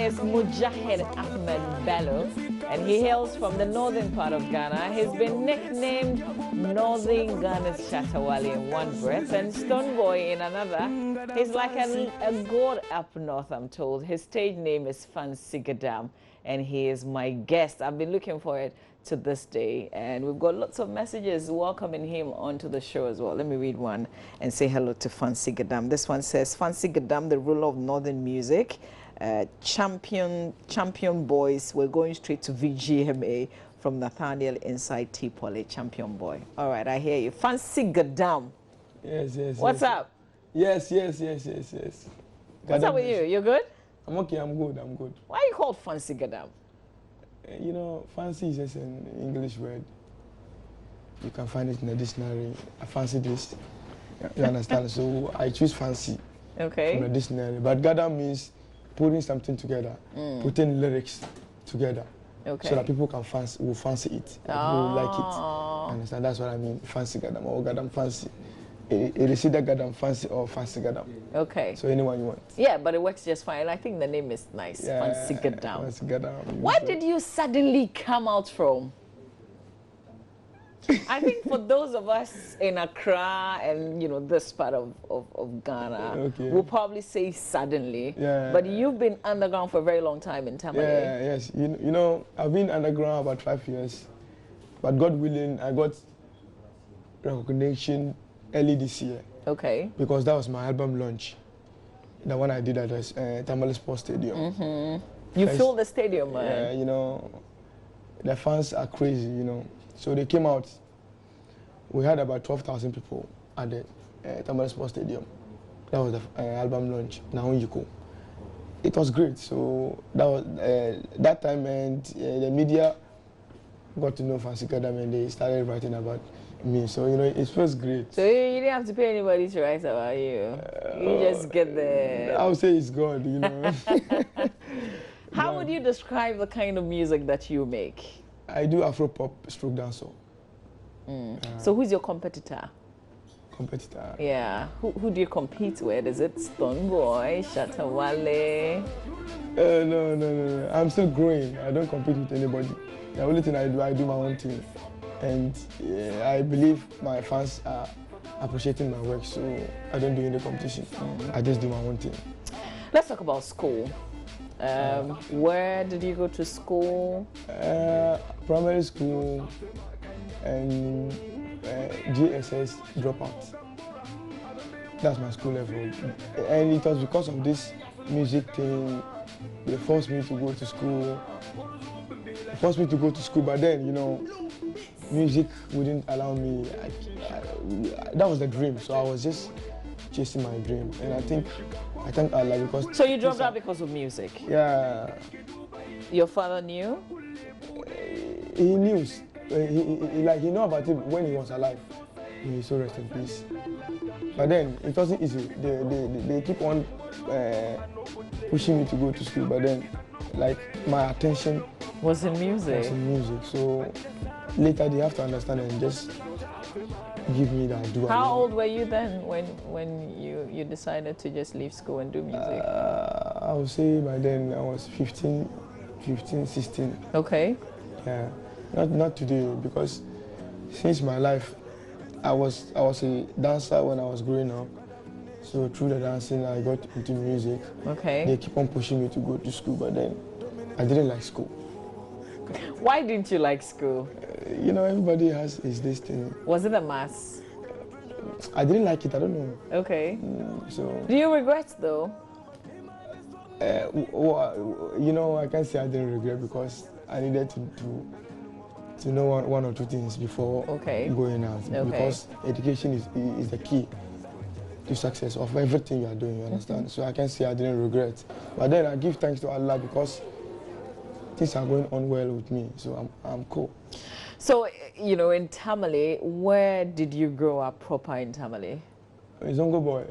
is Mujahid Ahmed Bello, and he hails from the northern part of Ghana. He's been nicknamed Northern Ghana's Shatawale in one breath and Stone Boy in another. He's like a god up north, I'm told. His stage name is Fancy Gadam, and he is my guest. I've been looking forward to this day, and we've got lots of messages welcoming him onto the show as well. Let me read one and say hello to Fancy Gadam. This one says, Fancy Gadam, the ruler of northern music, champion boys. We're going straight to VGMA from Nathaniel inside T-Poly, champion boy. All right, I hear you. Fancy Gadam. Yes. What's up? Yes. What's up with you? You good? I'm okay, I'm good. Why are you called Fancy Gadam? You know, fancy is just an English word. You can find it in the dictionary. I fancy this. You understand? So I choose fancy from the dictionary. But Gadam means putting something together, putting lyrics together. Okay. So that people will fancy it. People will like it. You understand? That's what I mean. Fancy Gadam or Gadam fancy. It is either Gadam fancy or Fancy Gadam. Okay. So anyone you want. Yeah, but it works just fine. I think the name is nice. Yeah, Fancy Gadam. Fancy Gadam. Where did you suddenly come out from? I think for those of us in Accra and, you know, this part of Ghana, we'll probably say suddenly. Yeah. But you've been underground for a very long time in Tamale. Yeah, yes. You know, I've been underground about 5 years. But God willing, I got recognition early this year. Okay. Because that was my album launch. The one I did at the Tamale Sports Stadium. You filled the stadium, man. Yeah, you know, the fans are crazy, you know. So they came out. We had about 12,000 people at the Tamale Sports Stadium. That was the album launch, Now You Go. It was great. So that was that time, and the media got to know Fancy Gadam, and they started writing about me. So you know, it feels great. So you didn't have to pay anybody to write about you. You just get the. I would say it's God, you know. How would you describe the kind of music that you make? I do Afro pop stroke dancehall. So who's your competitor? Competitor? Yeah. Who do you compete with? Is it Stone Boy, Shatawale? No. I'm still growing. I don't compete with anybody. The only thing I do my own thing. And I believe my fans are appreciating my work, so I don't do any competition. I just do my own thing. Let's talk about school. Where did you go to school? Primary school and GSS dropout. That's my school level. And it was because of this music thing, they forced me to go to school. But then, you know, music wouldn't allow me. That was the dream, so I was just chasing my dream. And I thank Allah because. So you dropped out because of music? Yeah. Your father knew? He knew. He knew about it when he was alive. He so rest in peace. But then it wasn't easy. They keep on pushing me to go to school. But then, like, my attention was in music. So later they have to understand and just give me that do. How old were you then when you decided to just leave school and do music? I would say by then I was 15, 16. Okay. Yeah, not today, because since my life, I was a dancer when I was growing up. So through the dancing, I got into music. Okay. They keep on pushing me to go to school, but then I didn't like school. Why didn't you like school? You know, everybody has this thing. Was it a mass? I didn't like it, I don't know. Okay. So. Do you regret though? You know, I can't say I didn't regret because I needed to know one or two things before going out. Okay. Because education is the key to success of everything you are doing, you understand? So I can't say I didn't regret. But then I give thanks to Allah because things are going on well with me, so I'm cool. So, you know, in Tamale, where did you grow up proper in Tamale? Zongo boy.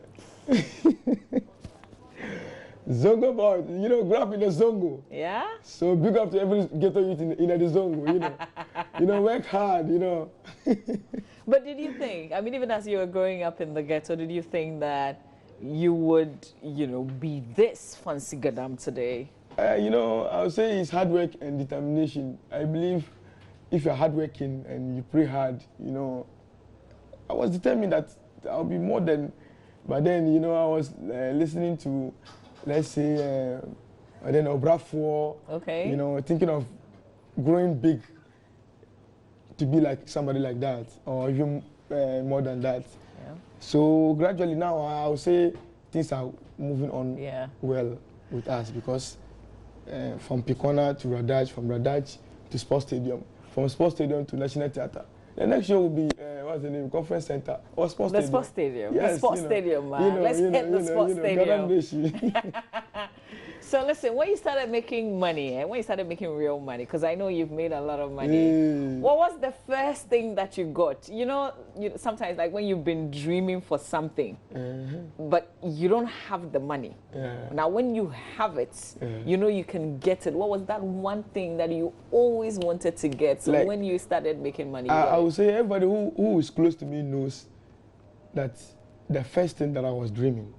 Zongo boy, you know, grew up in the Zongo. Yeah? So big up to every ghetto youth in the Zongo, you know. You know, work hard, you know. But did you think, I mean, even as you were growing up in the ghetto, did you think that you would, you know, be this Fancy Gadam today? You know, I would say it's hard work and determination. I believe if you're hardworking and you pray hard, you know, I was determined that I'll be more than. But then, you know, I was listening to, let's say, then Obrafour. Okay. You know, thinking of growing big to be like somebody like that, or even more than that. Yeah. So gradually now, I would say things are moving on well with us because from Picona to Radaj, from Radaj to Sports Stadium, from Sports Stadium to National Theatre. The next show will be, what's the name, Conference Center or Sports Stadium. The Sports Stadium. Yes, the Sports Stadium, man. Let's hit the Sports Stadium. So listen, when you started making money, when you started making real money, because I know you've made a lot of money, what was the first thing that you got? You know, sometimes like when you've been dreaming for something, but you don't have the money. Now when you have it, you know you can get it. What was that one thing that you always wanted to get? So like, when you started making money? I would say everybody who is close to me knows that the first thing that I was dreaming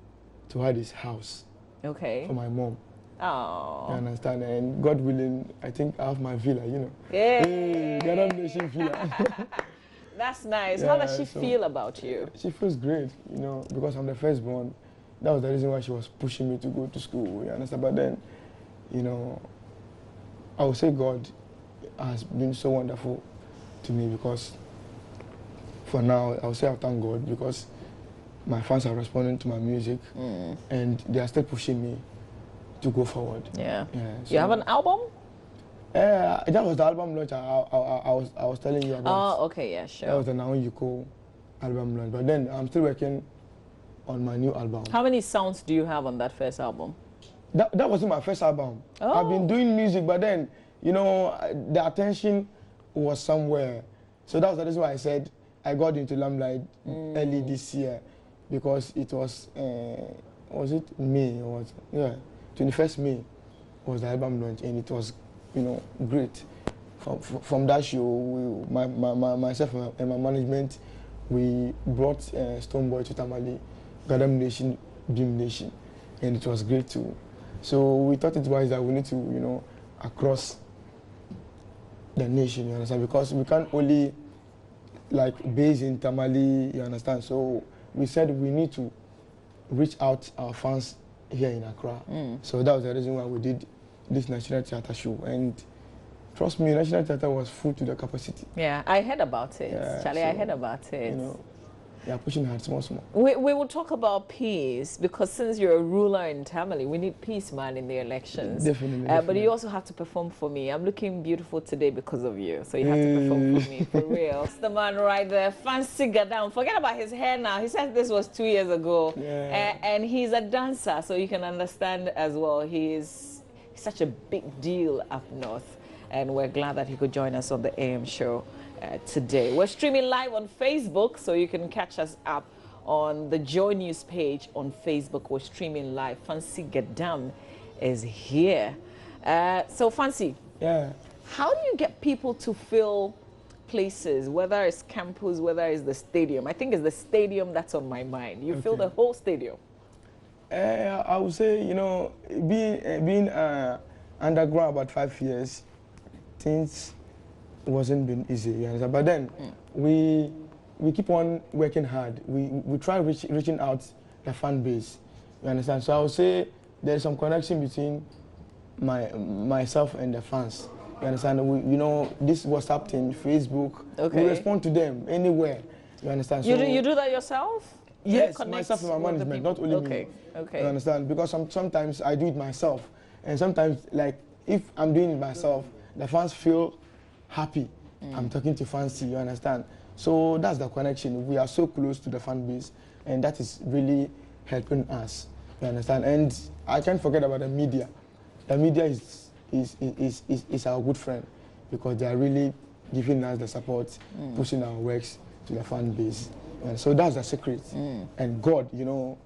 to have this house for my mom. Oh. You understand? And God willing, I think I have my villa, you know. Yeah. Hey, Ghana Nation villa. That's nice. Yeah, how does she feel about you? She feels great, you know, because I'm the firstborn. That was the reason why she was pushing me to go to school, you understand? But then, you know, I would say God has been so wonderful to me because for now, I would say I thank God because my fans are responding to my music and they are still pushing me to go forward. Yeah. So you have an album? That was the album launch I was telling you about. Oh, okay, yeah, sure. That was the Now You Call album launch. But then I'm still working on my new album. How many sounds do you have on that first album? That wasn't my first album. Oh. I've been doing music, but then, you know, the attention was somewhere. So that was the reason why I said I got into Limelight early this year because it was it May or what? Yeah. 21st May was the album launch, and it was, you know, great. From that show, myself and my management, we brought Stoneboy to Tamale, Gadam Nation, Beam Nation, and it was great too. So we thought it wise that we need to, you know, across the nation, you understand? Because we can't only like base in Tamale, you understand? So we said we need to reach out our fans here in Accra. So that was the reason why we did this National Theatre show. And trust me, National Theatre was full to the capacity. Yeah, I heard about it. Yeah, Charlie, so, I heard about it. You know, they are pushing hard, small. We will talk about peace because since you're a ruler in Tamale, we need peace, man, in the elections. Definitely. But you also have to perform for me. I'm looking beautiful today because of you. So you have to perform for me, for real. It's the man right there, Fancy Gadam. Forget about his hair now. He said this was 2 years ago. Yeah. And he's a dancer, so you can understand as well. He's such a big deal up north. And we're glad that he could join us on the AM show today. We're streaming live on Facebook, so you can catch us up on the Joy News page on Facebook. We're streaming live. Fancy Gadam is here. So Fancy, how do you get people to fill places, whether it's campus, whether it's the stadium? I think it's the stadium that's on my mind. You fill the whole stadium. I would say, you know, being underground about 5 years, things wasn't been easy, you understand? But then we keep on working hard. We try reaching out the fan base, you understand? So I would say there's some connection between myself and the fans, you understand? You know, this WhatsApp thing, Facebook, we respond to them anywhere, you understand? So you do that yourself? Yes, myself and my management, not only me. Okay. You understand? Because sometimes I do it myself, and sometimes, like, if I'm doing it myself, the fans feel happy. I'm talking to Fancy, you understand? So that's the connection. We are so close to the fan base, and that is really helping us, you understand? And I can't forget about the media. The media is our good friend because they are really giving us the support, pushing our works to the fan base. And so that's the secret. And God, you know,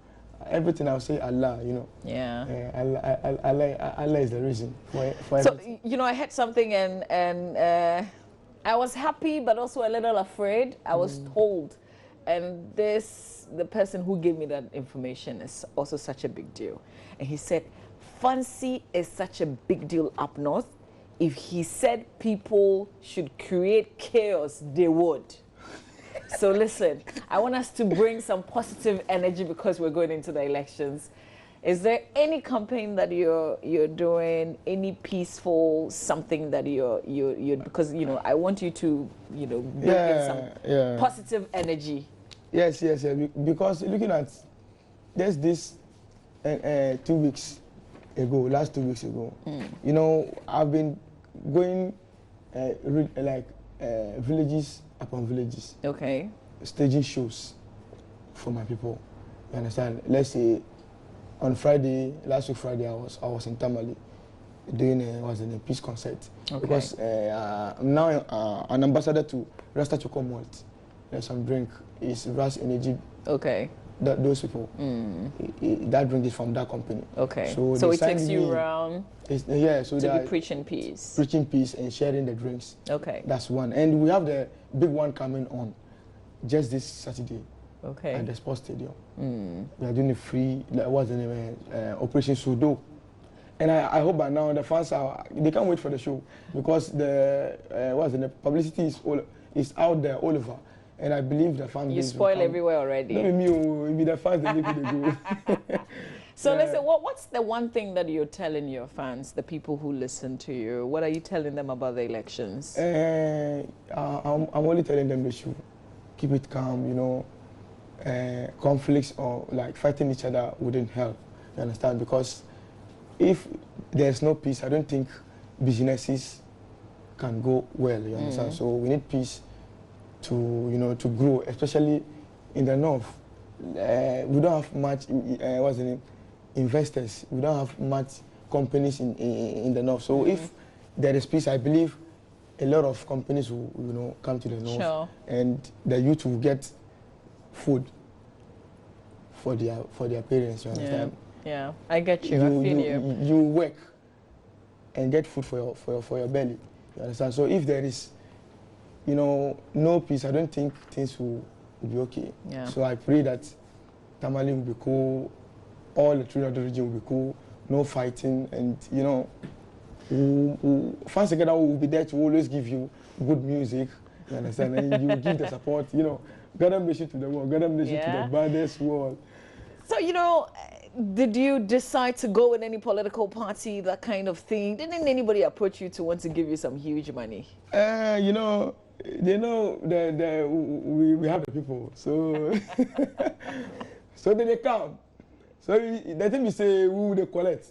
everything I'll say Allah, you know. Yeah. Allah is the reason for so, everything. you know, I had something and I was happy but also a little afraid. I was told, and the person who gave me that information is also such a big deal. And he said, Fancy is such a big deal up north. If he said people should create chaos, they would. So listen, I want us to bring some positive energy because we're going into the elections. Is there any campaign that you're doing? Any peaceful something that you're because I want you to bring in some positive energy. Yes. Because looking at there's this 2 weeks ago, last 2 weeks ago, I've been going villages upon villages. Okay. Staging shows for my people. You understand? Let's say on Friday, last week Friday, I was in Tamale doing a peace concert. Okay. Because I'm now an ambassador to Rasta Choco Malt. There's some drink. It's Ras Energy. Okay. Those people. That drink is from that company. Okay. So it takes you around. So to be preaching peace. Preaching peace and sharing the drinks. Okay. That's one. And we have the big one coming on just this Saturday. Okay. At the sports stadium. We are doing a free, what's the name, Operation Sudo. And I hope by now the fans they can't wait for the show because the publicity is out there all over. And I believe the fans. You spoil everywhere already. Not me, it be the fans that make it go. So listen, what's the one thing that you're telling your fans, the people who listen to you? What are you telling them about the elections? I'm only telling them they should keep it calm, conflicts or like fighting each other wouldn't help. You understand? Because if there's no peace, I don't think businesses can go well. You understand? So we need peace to grow, especially in the north. We don't have much investors. We don't have much companies in the north. So if there is peace, I believe a lot of companies will come to the north. Sure. And the youth will get food for their parents. You understand? Yeah, I get you. I feel you. You work and get food for your belly. You understand? So if there is no peace, I don't think things will be okay. Yeah. So I pray that Tamale will be cool, all the three other region will be cool, no fighting, and fans together will be there to always give you good music. You understand? And you give the support. God bless you to the world. God bless you to the baddest world. So did you decide to go in any political party, that kind of thing? Didn't anybody approach you to want to give you some huge money? They know we have the people, so so then they come. So the thing we say, we will collect.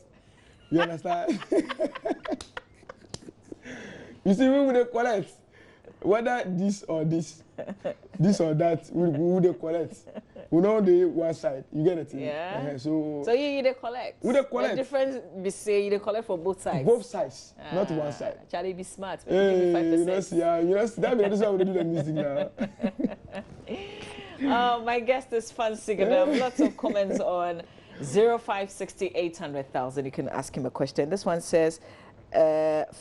You understand? You see, we will collect. Whether this or this, this or that, we will collect. We know the one side. You get it? Yeah. So you they collect. We they collect. The difference be say you they collect for both sides. Both sides, not one side. Charlie, be smart. Hey, give me 5%. That's why we do the music now. My guest is Fancy Gadam. Lots of comments on 0560 800,000. You can ask him a question. This one says,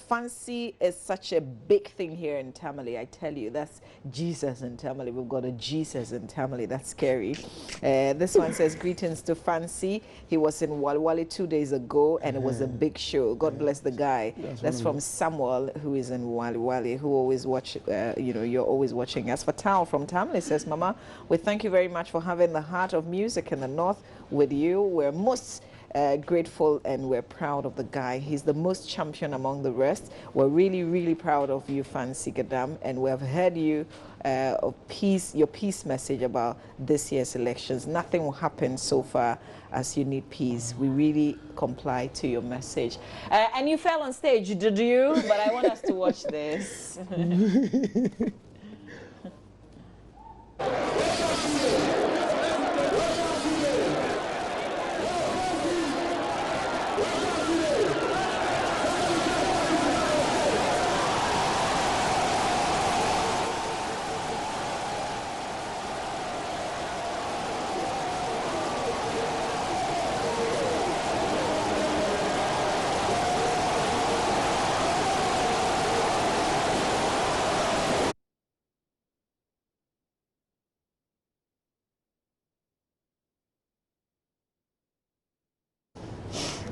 Fancy is such a big thing here in Tamale. I tell you, that's Jesus in Tamale. We've got a Jesus in Tamale. That's scary. This one says, greetings to Fancy. He was in Walwali 2 days ago, and it was a big show. God bless the guy. That's from Samuel, who is in Walwali, who always watch, you're always watching us. Fatal from Tamale says, Mama, we thank you very much for having the heart of music in the north with you. We're most grateful and we're proud of the guy. He's the most champion among the rest. We're really, really proud of you, Fancy Gadam, and we have heard you of peace, your peace message about this year's elections. Nothing will happen so far as you need peace. We really comply to your message. And you fell on stage, did you? But I want us to watch this.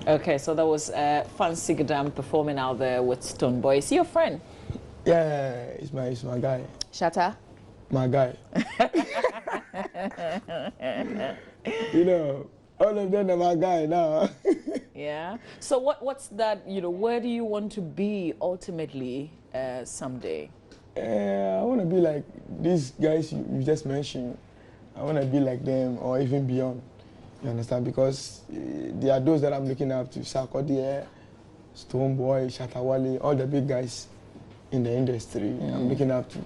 Okay, so that was Fancy Gadam performing out there with Stone Boy. Is he your friend? Yeah, it's my guy. Shatta? My guy. You know, all of them are my guy now. Yeah. So what's that, where do you want to be ultimately someday? I want to be like these guys you just mentioned. I want to be like them or even beyond. You understand? Because there are those that I'm looking up to. Sarkodie, Stoneboy, Shatawale, all the big guys in the industry I'm looking up to.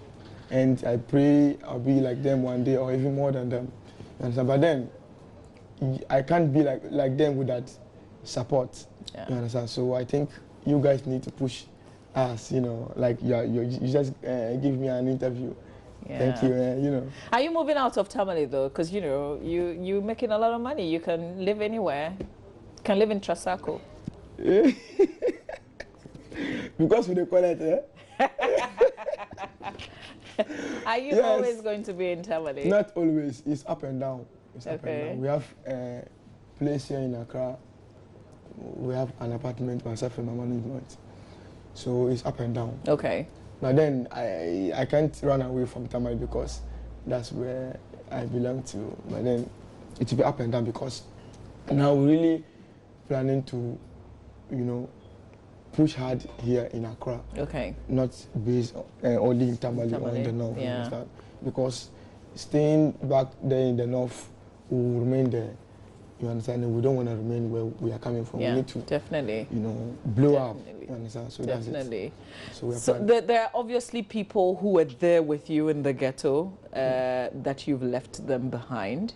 And I pray I'll be like them one day or even more than them. You understand? But then I can't be like them with support. Yeah. You understand? So I think you guys need to push us, like you just give me an interview. Yeah. Thank you, Are you moving out of Tamale though? Because, you're making a lot of money. You can live anywhere. You can live in Trasaco. Because we call it, Are you always going to be in Tamale? Not always. It's up and down. It's up and down. We have a place here in Accra. We have an apartment myself and my management. So it's up and down. Okay. But then I can't run away from Tamale because that's where I belong to. But then it will be up and down because now we're really planning to, push hard here in Accra. Okay. Not based only in Tamale or in the north. Yeah. You understand? Because staying back there in the north will remain there. You understand? And we don't want to remain where we are coming from. Yeah, we need to definitely, blow up. You understand? So definitely. That's it. So there are obviously people who were there with you in the ghetto that you've left them behind.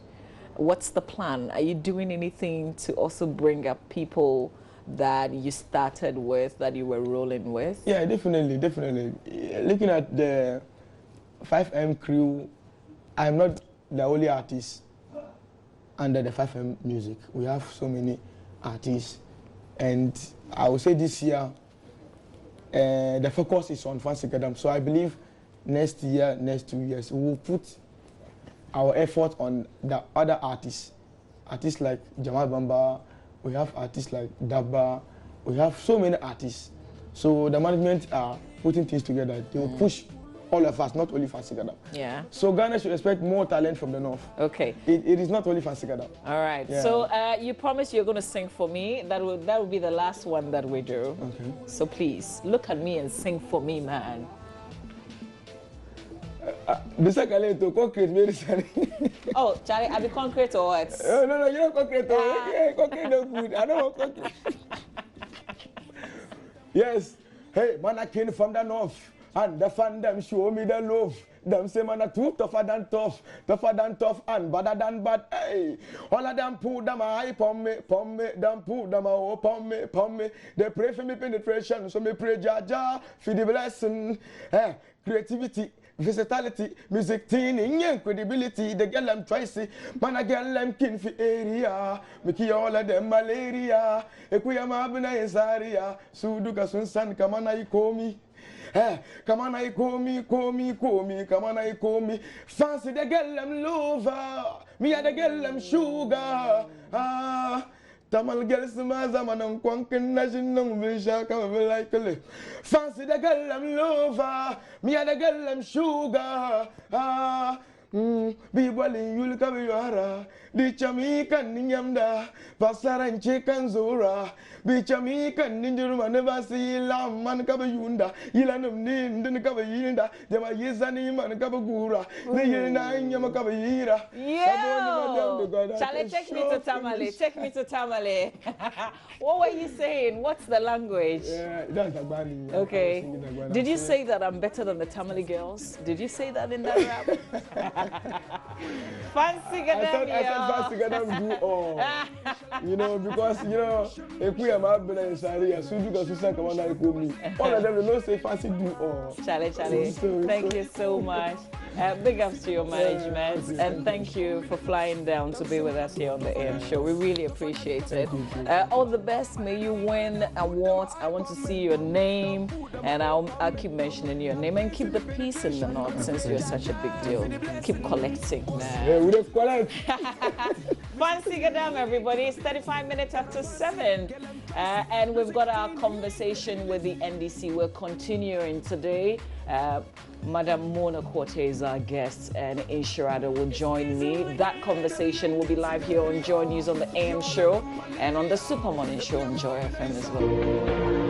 What's the plan? Are you doing anything to also bring up people that you started with, that you were rolling with? Yeah, definitely. Looking at the 5M crew, I'm not the only artist under the 5M music. We have so many artists, and I would say this year the focus is on Fancy Gadam. So I believe next year, next 2 years, we will put our effort on the other artists like Jamal Bamba. We have artists like Dabba. We have so many artists. So the management are putting things together. They will push all of us, not only Fancy Gadam. Yeah. So Ghana should expect more talent from the north. Okay. It is not only Fancy Gadam. All right. Yeah. So you promised you're going to sing for me. That will be the last one that we do. Okay. So please look at me and sing for me, man. Oh, Charlie, I be concrete or what? No, you're not concrete. Concrete no good. I don't want concrete. Yes. Hey, man, I came from the north. And the fan them show me the love. Them say man are too tougher than tough and badder than bad. Hey, all of them put them high pon me. Them put them up pon me. They pray for me penetration, so me pray Jaja for the blessing. Hey, creativity, versatility, music teen, credibility. The girl them try see, man a girl them kin for area. Me ki all of them malaria. Ekuya mabuna yesaria. Suduka sunsan kamana ikomi. Hey, come on, I call me. Come on, I call me. Fancy the girl them lover. Me a the girl them sugar. Tamal girls maza manang kwanken na jinong visha kama like a fancy the girl them lover. Me a the girl them sugar. Be balling you'll come yara. Di chamikan ninyamda. Pasaran chicken zora. Be chamikan ninjuruma never see lam man kabayunda. Yilanum nin den kabayinda. Jama yizani man kabagura. Nayina inyama kabayira. Yeah. Charlie, take me to Tamale. What were you saying? What's the language? Yeah, that's Agbani. Okay. Did you say that I'm better than the Tamale girls? Did you say that in that rap? Fancy Gadam, I said Fancy Gadam do all. Because, if we are mad, but I'm sorry, as soon as you say, come on, I call me. All of them will not say Fancy do all. Charlie, thank you so much. Big ups to your management, and thank you for flying down to be with us here on the AM show. We really appreciate it. All the best. May you win awards. I want to see your name, and I'll keep mentioning your name, and keep the peace in the north since you're such a big deal. Keep collecting. Yeah, we don't collect. Fancy Gadam, everybody. It's 35 minutes after 7. And we've got our conversation with the NDC. We're continuing today. Madam Mona Quarter is our guest, and Inshirada will join me. That conversation will be live here on Joy News on the AM show and on the Super Morning show on Joy FM as well.